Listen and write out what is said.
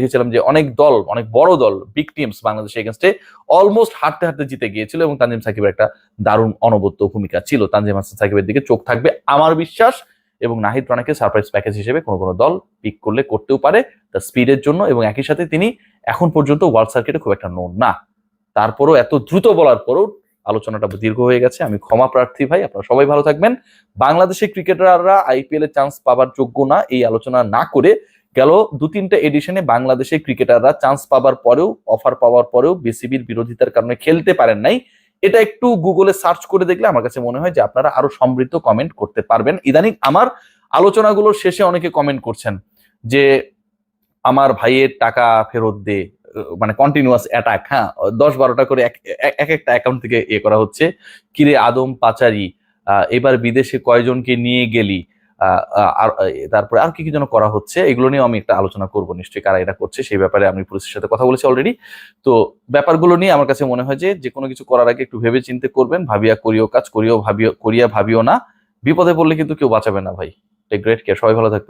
দেখেছিলাম যে অনেক দল, অনেক বড় দল, বিগ টিমস বাংলাদেশের এগেনস্টে অলমোস্ট হারতে হারতে জিতে গিয়েছিল, এবং তানজিম সাকিবের একটা দারুণ অনবদ্য ভূমিকা ছিল। তানজিম হাসান সাকিবের দিকে চোখ থাকবে আমার বিশ্বাস, এবং নাহিদ রানাকে সারপ্রাইজ প্যাকেজ হিসেবে কোনো কোনো দল পিক করলে করতেও পারে তার স্পিডের জন্য, এবং একই সাথে তিনি এখন পর্যন্ত ওয়ার্ল্ড সার্কিটে খুব একটা নোন না। তারপরও এত দ্রুত বলার পরও আলোচনাটা দীর্ঘ হয়ে গেছে, আমি ক্ষমা প্রার্থী ভাই। আপনারা সবাই ভালো থাকবেন। বাংলাদেশের ক্রিকেটাররা আইপিএল এ চান্স পাবার যোগ্য না এই আলোচনা না করে, গেল 2-3টা এডিশনে বাংলাদেশের ক্রিকেটাররা চান্স পাবার পরেও, অফার পাওয়ার পরেও বিসিবির বিরোধিতার কারণে খেলতে পারেন নাই, এটা একটু গুগলে সার্চ করে দেখলে আমার কাছে মনে হয় যে আপনারা আরো সমৃদ্ধ কমেন্ট করতে পারবেন। ইদানিং আমার আলোচনাগুলোর শেষে অনেকে কমেন্ট করছেন যে আমার ভাইয়ের টাকা ফেরত দে, মানে কন্টিনিউয়াস অ্যাটাক। হ্যাঁ, 10-12টা করে এক একটা অ্যাকাউন্ট থেকে করা হচ্ছে। কিরে আদম পাচারি, এবার বিদেশে কয়জনকে নিয়ে গেলি, আর তারপরে আর কি কি যেন করা হচ্ছে, এগুলো নিয়ে আমি একটা আলোচনা করবো নিশ্চয়ই, কারা এটা করছে সেই ব্যাপারে আমি পুলিশের সাথে কথা বলেছি অলরেডি। তো ব্যাপারগুলো নিয়ে আমার কাছে মনে হয় যে কোনো কিছু করার আগে একটু ভেবে চিন্তে করবেন, ভাবিয়া করিও কাজ, করিয়া ভাবিও না, বিপদে পড়লে কিন্তু কেউ বাঁচাবে না ভাই। টেক গ্রেট কেয়ার, সবাই ভালো থাকবে।